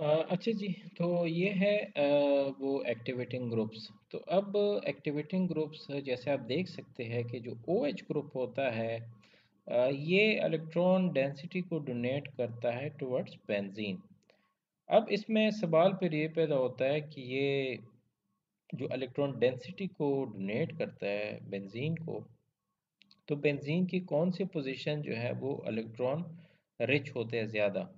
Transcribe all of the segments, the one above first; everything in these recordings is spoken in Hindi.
अच्छा जी, तो ये है वो एक्टिवेटिंग ग्रुप्स। तो अब एक्टिवेटिंग ग्रुप्स जैसे आप देख सकते हैं कि जो OH ग्रुप होता है, ये इलेक्ट्रॉन डेंसिटी को डोनेट करता है टुवर्ड्स बेंजीन। अब इसमें सवाल फिर ये पैदा होता है कि ये जो इलेक्ट्रॉन डेंसिटी को डोनेट करता है बेंजीन को, तो बेंजीन की कौन सी पोजीशन जो है वो इलेक्ट्रॉन रिच होते हैं ज़्यादा।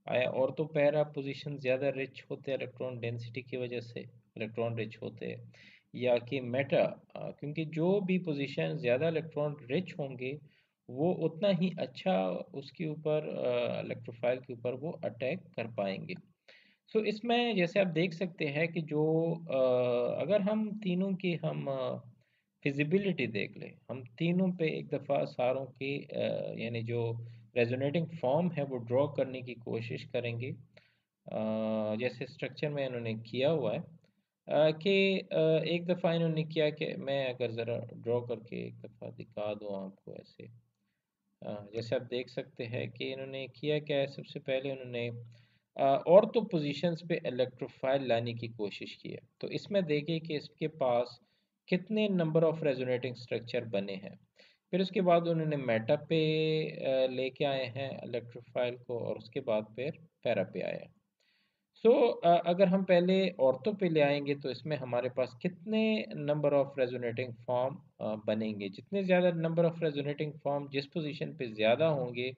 आया और तो पैरा पोजीशन ज़्यादा रिच होते हैं इलेक्ट्रॉन डेंसिटी की वजह से, इलेक्ट्रॉन रिच होते हैं, या कि मेटा, क्योंकि जो भी पोजीशन ज़्यादा इलेक्ट्रॉन रिच होंगे वो उतना ही अच्छा उसके ऊपर इलेक्ट्रोफाइल के ऊपर वो अटैक कर पाएंगे। सो इसमें जैसे आप देख सकते हैं कि जो अगर हम तीनों की हम फिजिबिलिटी देख लें, हम तीनों पे एक दफ़ा सारों की यानी जो रेजोनेटिंग फॉर्म है वो ड्रॉ करने की कोशिश करेंगे। जैसे स्ट्रक्चर में इन्होंने किया हुआ है कि एक दफ़ा इन्होंने किया कि मैं अगर ज़रा ड्रॉ करके एक दफ़ा दिखा दूँ आपको ऐसे। जैसे आप देख सकते हैं कि इन्होंने किया क्या है, सबसे पहले उन्होंने ऑर्थो पोजीशंस पे इलेक्ट्रोफाइल लाने की कोशिश की है। तो इसमें देखिए कि इसके पास कितने नंबर ऑफ रेजोनेटिंग स्ट्रक्चर बने हैं। फिर उसके बाद उन्होंने मेटा पे लेके आए हैं इलेक्ट्रोफाइल को, और उसके बाद फिर पैरा पे आए हैं। सो अगर हम पहले ऑर्थो पे ले आएंगे तो इसमें हमारे पास कितने नंबर ऑफ रेजोनेटिंग फॉर्म बनेंगे। जितने ज़्यादा नंबर ऑफ रेजोनेटिंग फॉर्म जिस पोजीशन पे ज़्यादा होंगे,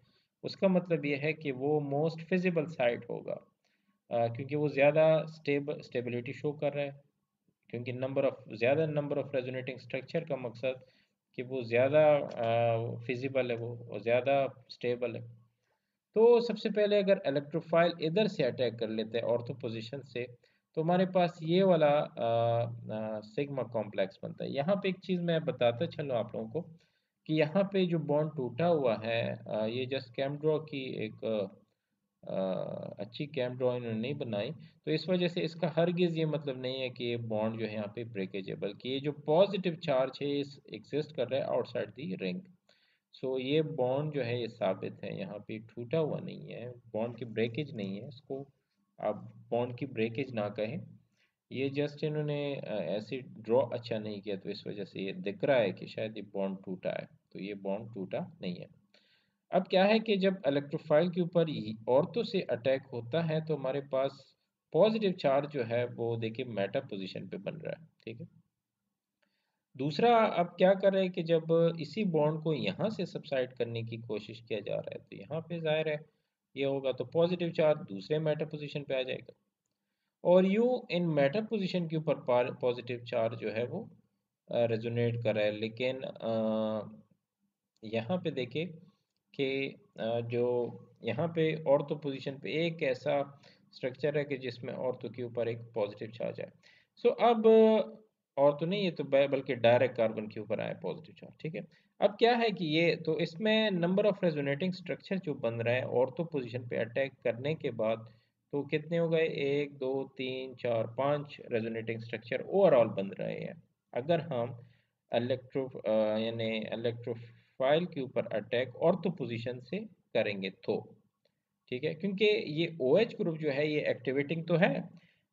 उसका मतलब ये है कि वो मोस्ट फिजिबल साइट होगा, क्योंकि वो ज़्यादा स्टेबिलिटी शो कर रहा है। क्योंकि ज़्यादा नंबर ऑफ रेजोनेटिंग स्ट्रक्चर का मकसद कि वो ज़्यादा फिजिबल है, वो ज़्यादा स्टेबल है। तो सबसे पहले अगर इलेक्ट्रोफाइल इधर से अटैक कर लेते हैं ऑर्थो पोजीशन से, तो हमारे पास ये वाला सिग्मा कॉम्प्लेक्स बनता है। यहाँ पे एक चीज़ मैं बताता चलूँ आप लोगों को कि यहाँ पे जो बॉन्ड टूटा हुआ है, ये जस्ट कैमड्रॉ की एक अच्छी कैमड्रॉ इन्होंने नहीं बनाई। तो इस वजह से इसका हरगिज़ ये मतलब नहीं है कि ये बॉन्ड जो है यहाँ पे ब्रेकेज है, बल्कि ये जो पॉजिटिव चार्ज है इस एग्जिस्ट कर रहा है आउटसाइड दी रिंग। सो ये बॉन्ड जो है ये साबित है, यहाँ पे टूटा हुआ नहीं है, बॉन्ड की ब्रेकेज नहीं है, इसको आप बॉन्ड की ब्रेकेज ना कहें। ये जस्ट इन्होंने ऐसे ड्रॉ अच्छा नहीं किया, तो इस वजह से ये दिख रहा है कि शायद ये बॉन्ड टूटा है। तो ये बॉन्ड टूटा नहीं है। अब क्या है कि जब इलेक्ट्रोफाइल के ऊपर ऑर्थो से अटैक होता है तो हमारे पास पॉजिटिव चार्ज जो है वो देखिए मेटा पोजीशन पे बन रहा है, ठीक है। दूसरा, अब क्या कर रहे हैं कि जब इसी बॉन्ड को यहाँ से सबसाइड करने की कोशिश किया जा रहा है, तो यहाँ पे जाहिर है ये होगा तो पॉजिटिव चार्ज दूसरे मेटा पोजीशन पे आ जाएगा, और यूँ इन मेटा पोजीशन के ऊपर पॉजिटिव चार्ज जो है वो रेजोनेट कर रहा है। लेकिन यहाँ पे देखिए कि जो यहाँ पे ऑर्थो पोजीशन पे एक ऐसा स्ट्रक्चर है कि जिसमें ऑर्थो के ऊपर एक पॉजिटिव चार्ज है। सो अब ऑर्थो नहीं, ये तो बल्कि डायरेक्ट कार्बन के ऊपर आया पॉजिटिव चार्ज, ठीक है। अब क्या है कि ये तो इसमें नंबर ऑफ रेजोनेटिंग स्ट्रक्चर जो बन रहा है ऑर्थो पोजीशन पे अटैक करने के बाद, तो कितने हो गए, एक दो तीन चार पांच रेजोनेटिंग स्ट्रक्चर ओवरऑल बन रहे हैं। अगर हम इलेक्ट्रो यानी इलेक्ट्रोफाइल के ऊपर अटैक ऑर्थो पोजीशन से करेंगे तो, ठीक है। क्योंकि ये OH ग्रुप जो है ये एक्टिवेटिंग तो है।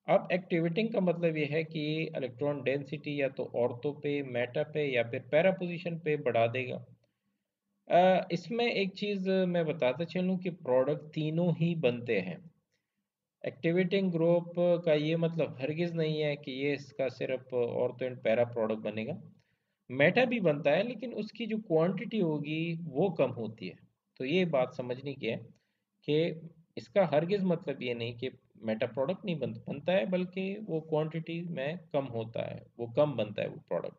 अब एक्टिवेटिंग का मतलब ये है कि इलेक्ट्रॉन डेंसिटी या तो ऑर्थो पे, मेटा पे या फिर पैरा पोजीशन पे बढ़ा देगा। इसमें एक चीज़ मैं बताता चलूँ कि प्रोडक्ट तीनों ही बनते हैं। एक्टिवेटिंग ग्रुप का ये मतलब हरगिज़ नहीं है कि ये इसका सिर्फ ऑर्थो एंड पैरा प्रोडक्ट बनेगा। मेटा भी बनता है, लेकिन उसकी जो क्वांटिटी होगी वो कम होती है। तो ये बात समझने की है कि इसका हरगिज़ मतलब ये नहीं कि मेटा प्रोडक्ट नहीं बनता है, बल्कि वो क्वांटिटी में कम होता है, वो कम बनता है वो प्रोडक्ट,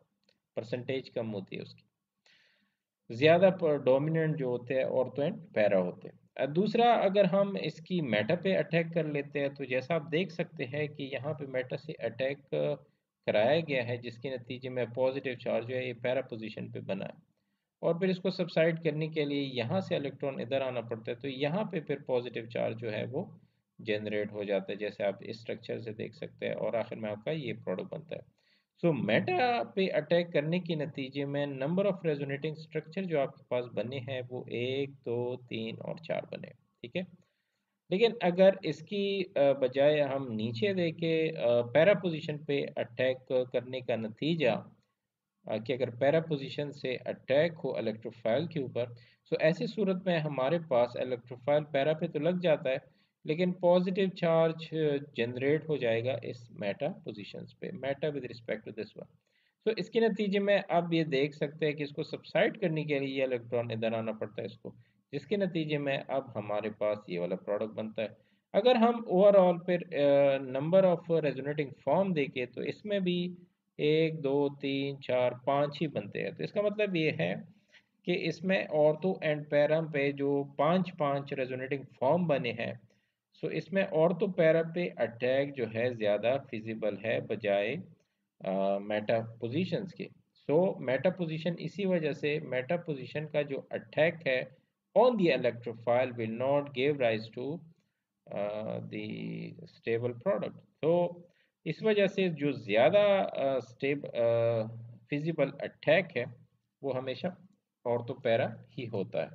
परसेंटेज कम होती है उसकी। ज़्यादा डोमिनेंट जो होते हैं ऑर्थो एंड पैरा होते हैं। दूसरा, अगर हम इसकी मेटा पे अटैक कर लेते हैं तो जैसा आप देख सकते हैं कि यहाँ पे मेटा से अटैक कराया गया है, जिसके नतीजे में पॉजिटिव चार्ज जो है ये पैरा पोजीशन पे बना है, और फिर इसको सबसाइड करने के लिए यहाँ से इलेक्ट्रॉन इधर आना पड़ता है, तो यहाँ पे फिर पॉजिटिव चार्ज जो है वो जनरेट हो जाता है, जैसे आप इस स्ट्रक्चर से देख सकते हैं, और आखिर में आपका ये प्रोडक्ट बनता है। सो मेटा पे अटैक करने के नतीजे में नंबर ऑफ रेजोनेटिंग स्ट्रक्चर जो आपके पास बने हैं वो एक दो तीन और चार बने, ठीक है। लेकिन अगर इसकी बजाय हम नीचे देके पैरा पोजीशन पे अटैक करने का नतीजा कि अगर पैरा पोजीशन से अटैक हो इलेक्ट्रोफाइल के ऊपर, तो ऐसी सूरत में हमारे पास इलेक्ट्रोफाइल पैरा पे तो लग जाता है, लेकिन पॉजिटिव चार्ज जनरेट हो जाएगा इस मेटा पोजीशंस पे, meta with respect to this one. तो इसके नतीजे में आप ये देख सकते हैं कि इसको सबसाइड करने के लिए ये इलेक्ट्रॉन इधर आना पड़ता है इसको, जिसके नतीजे में अब हमारे पास ये वाला प्रोडक्ट बनता है। अगर हम ओवरऑल फिर नंबर ऑफ रेजोनेटिंग फॉर्म देखें तो इसमें भी एक दो तीन चार पाँच ही बनते हैं। तो इसका मतलब ये है कि इसमें ऑर्थो एंड पैरा पे जो पांच पांच रेजोनेटिंग फॉर्म बने हैं, सो इसमें ऑर्थो पैरा पे अटैक जो है ज़्यादा फिजिबल है बजाय मेटा पोजीशंस के। सो मेटा पोजीशन, इसी वजह से मेटा पोजीशन का जो अटैक है on the electrophile will not give rise to the stable product. तो इस वजह से जो ज़्यादा फिजिबल अटैक है वो हमेशा ऑर्थोपैरा ही होता है।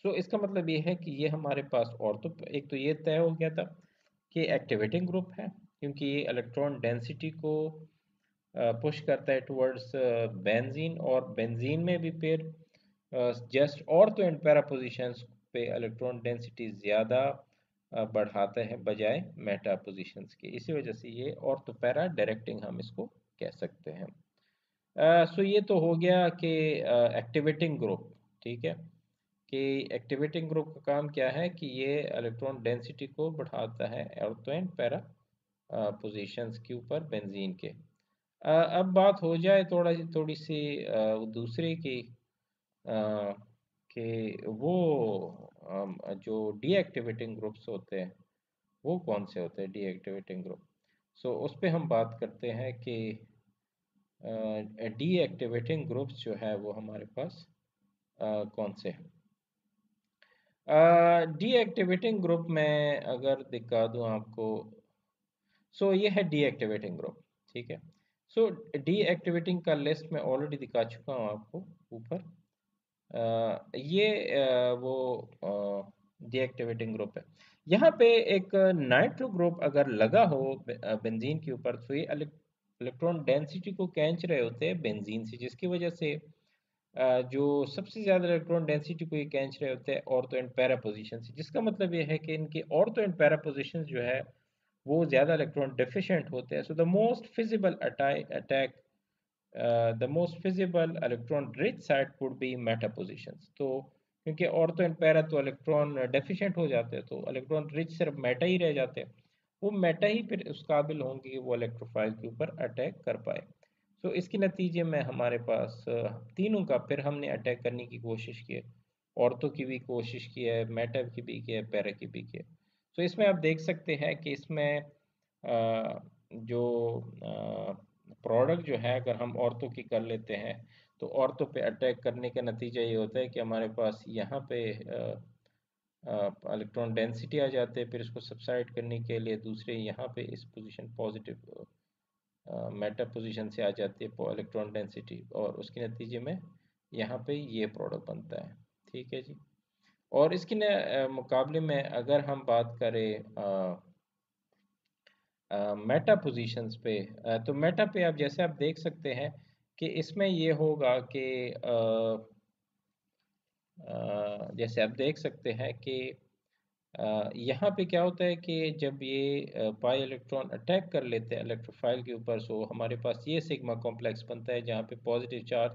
सो इसका मतलब ये है कि ये हमारे पास ऑर्थो, एक तो ये तय हो गया था कि एक्टिवेटिंग ग्रुप है, क्योंकि ये इलेक्ट्रॉन डेंसिटी को पुश करता है टुवर्ड्स बेंजीन, और बेंजीन में भी फिर just ortho and para positions पे इलेक्ट्रॉन डेंसिटी ज़्यादा बढ़ाता है बजाय मेटा पोजीशंस के। इसी वजह से ये ऑर्थो पैरा डायरेक्टिंग हम इसको कह सकते हैं। सो ये तो हो गया कि एक्टिवेटिंग ग्रुप, ठीक है, कि एक्टिवेटिंग ग्रुप का काम क्या है कि ये इलेक्ट्रॉन डेंसिटी को बढ़ाता है ऑर्थो एंड पैरा पोजीशंस के ऊपर बेंजीन के। अब बात हो जाए थोड़ी सी दूसरे की, अ, कि वो जो डीएक्टिवेटिंग ग्रुप्स होते हैं वो कौन से होते हैं डीएक्टिवेटिंग ग्रुप। सो उस पे हम बात करते हैं कि डीएक्टिवेटिंग ग्रुप्स जो है वो हमारे पास कौन से हैं। डीएक्टिवेटिंग ग्रुप में अगर दिखा दूं आपको, सो ये है डीएक्टिवेटिंग ग्रुप, ठीक है। सो डीएक्टिवेटिंग का लिस्ट मैं ऑलरेडी दिखा चुका हूँ आपको ऊपर। ये वो डीएक्टिवेटिंग ग्रुप है। यहाँ पे एक नाइट्रो ग्रुप अगर लगा हो बेंजीन के ऊपर, तो ये इलेक्ट्रॉन डेंसिटी को खींच रहे होते हैं बेंजीन से, जिसकी वजह से जो सबसे ज़्यादा इलेक्ट्रॉन डेंसिटी को ये खींच रहे होते हैं ऑर्थो एंड पैरा पोजीशन से, जिसका मतलब ये है कि इनके ऑर्थो एंड पैरा पोजीशन जो है वो ज़्यादा इलेक्ट्रॉन डेफिशिएंट होते हैं। So the most feasible attack, the most feasible electron rich side would be Meta positions. तो क्योंकि ऑर्थो एंड पैरा तो इलेक्ट्रॉन डेफिशिएंट हो जाते हैं, तो इलेक्ट्रॉन रिच सिर्फ मेटा ही रह जाते हैं, वो मेटा ही फिर उस काबिल होंगे कि वो इलेक्ट्रोफाइल के ऊपर अटैक कर पाए। तो इसके नतीजे में हमारे पास तीनों का फिर हमने अटैक करने की कोशिश की है, औरतों की भी कोशिश की है, मेटा की भी की है, पैरा की भी की है। तो इसमें आप देख सकते हैं कि इसमें जो प्रोडक्ट जो है अगर हम औरतों की कर लेते हैं, तो औरतों पे अटैक करने का नतीजा ये होता है कि हमारे पास यहाँ पे इलेक्ट्रॉन डेंसिटी आ जाते हैं, फिर इसको सबसाइड करने के लिए दूसरे यहाँ पे इस पोजीशन पॉजिटिव मेटा पोजीशन से आ जाती है इलेक्ट्रॉन डेंसिटी, और उसके नतीजे में यहाँ पे ये प्रोडक्ट बनता है, ठीक है जी। और इसके मुकाबले में अगर हम बात करें मेटा पोजीशंस पे, तो मेटा पे आप जैसे आप देख सकते हैं कि इसमें ये होगा कि जैसे आप देख सकते हैं कि यहाँ पे क्या होता है कि जब ये पाई इलेक्ट्रॉन अटैक कर लेते हैं इलेक्ट्रोफाइल के ऊपर, सो हमारे पास ये सिग्मा कॉम्प्लेक्स बनता है जहाँ पे पॉजिटिव चार्ज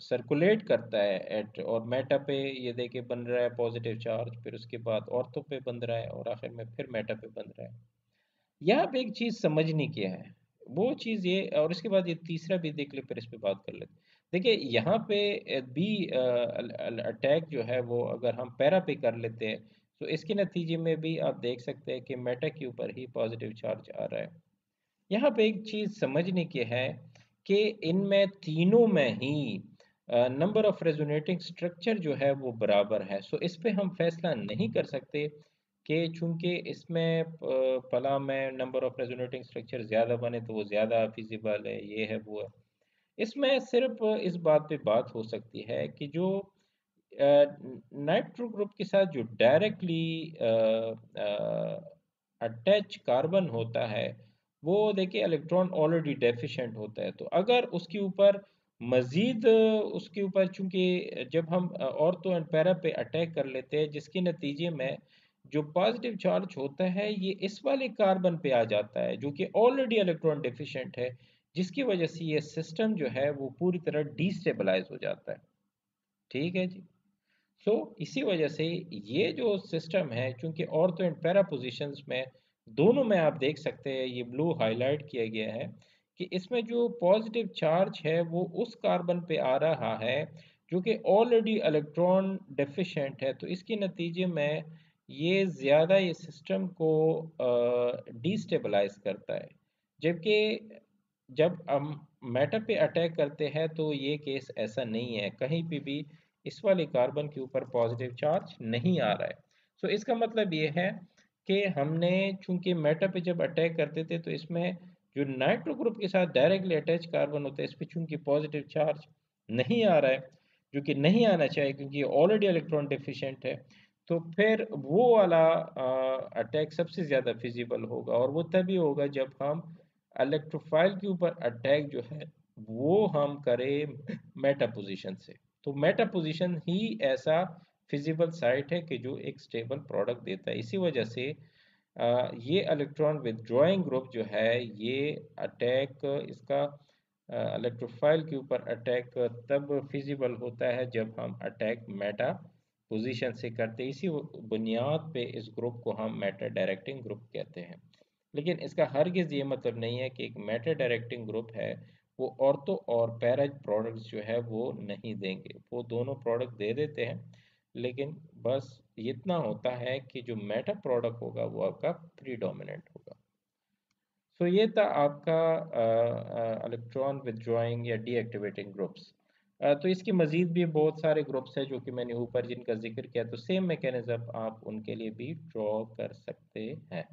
सर्कुलेट करता है एट, और मेटा पे ये देखिए बन रहा है पॉजिटिव चार्ज, फिर उसके बाद ऑर्थो पे बन रहा है, और आखिर में फिर मेटा पे बन रहा है। यहाँ पे एक चीज़ समझने की है, वो चीज़ ये, और इसके बाद ये तीसरा भी देख ले, फिर इस पे बात कर लेते। देखिए यहाँ पे बी अटैक जो है वो अगर हम पैरा पे कर लेते हैं, तो इसके नतीजे में भी आप देख सकते हैं कि मेटा के ऊपर ही पॉजिटिव चार्ज आ रहा है। यहाँ पे एक चीज़ समझने की है कि इनमें तीनों में ही नंबर ऑफ रेजोनेटिंग स्ट्रक्चर जो है वो बराबर है। सो इस पे हम फैसला नहीं कर सकते कि चूंकि इसमें फला में नंबर ऑफ रेजोनेटिंग स्ट्रक्चर ज़्यादा बने तो वो ज़्यादा फिजिबल है, ये है वो है। इसमें सिर्फ इस बात पे बात हो सकती है कि जो नाइट्रो ग्रुप के साथ जो डायरेक्टली अटैच कार्बन होता है, वो देखिए इलेक्ट्रॉन ऑलरेडी डेफिशिएंट होता है। तो अगर उसके ऊपर मजीद उसके ऊपर चूंकि जब हम ऑर्थो एंड पैरा पे अटैक कर लेते हैं, जिसके नतीजे में जो पॉजिटिव चार्ज होता है ये इस वाले कार्बन पे आ जाता है जो कि ऑलरेडी इलेक्ट्रॉन डेफिशिएंट है, जिसकी वजह से ये सिस्टम जो है वो पूरी तरह डिस्टेबलाइज हो जाता है। ठीक है जी। सो इसी वजह से ये जो सिस्टम है, चूंकि ऑर्थो एंड पैरा पोजिशंस में दोनों में आप देख सकते हैं, ये ब्लू हाईलाइट किया गया है कि इसमें जो पॉजिटिव चार्ज है वो उस कार्बन पे आ रहा है जो कि ऑलरेडी इलेक्ट्रॉन डेफिशिएंट है। तो इसके नतीजे में ये ज़्यादा ये सिस्टम को डिस्टेबलाइज करता है। जबकि जब हम मैटर पे अटैक करते हैं तो ये केस ऐसा नहीं है, कहीं पे भी इस वाले कार्बन के ऊपर पॉजिटिव चार्ज नहीं आ रहा है। सो इसका मतलब ये है कि हमने चूंकि मैटर पे जब अटैक करते थे तो इसमें जो नाइट्रो ग्रुप के साथ डायरेक्टली अटैच कार्बन होता है इस पर चूंकि पॉजिटिव चार्ज नहीं आ रहा है, जो कि नहीं आना चाहिए क्योंकि ये ऑलरेडी इलेक्ट्रॉन डेफिशिएंट है, तो फिर वो वाला अटैक सबसे ज़्यादा फिजिबल होगा, और वो तभी होगा जब हम इलेक्ट्रोफाइल के ऊपर अटैक जो है वो हम करें मेटा पोजीशन से। तो मेटा पोजीशन ही ऐसा फिजिबल साइट है कि जो एक स्टेबल प्रोडक्ट देता है। इसी वजह से ये इलेक्ट्रॉन विथड्रॉइंग ग्रुप जो है ये अटैक इसका इलेक्ट्रोफाइल के ऊपर अटैक तब फिजिबल होता है जब हम अटैक मेटा पोजीशन से करते हैं। इसी बुनियाद पे इस ग्रुप को हम मेटा डायरेक्टिंग ग्रुप कहते हैं। लेकिन इसका हरगिज़ ये मतलब नहीं है कि एक मेटा डायरेक्टिंग ग्रुप है वो ऑर्थो और पैरा प्रोडक्ट्स जो है वो नहीं देंगे, वो दोनों प्रोडक्ट दे देते हैं। लेकिन बस इतना होता है कि जो मेटा प्रोडक्ट होगा वो आपका प्रीडोमिनेंट होगा। सो ये था आपका इलेक्ट्रॉन विदड्रॉइंग या डीएक्टिवेटिंग ग्रुप्स। तो इसकी मज़ीद भी बहुत सारे ग्रुप्स हैं जो कि मैंने ऊपर जिनका जिक्र किया, तो सेम मैकेनिज्म आप उनके लिए भी ड्रॉ कर सकते हैं।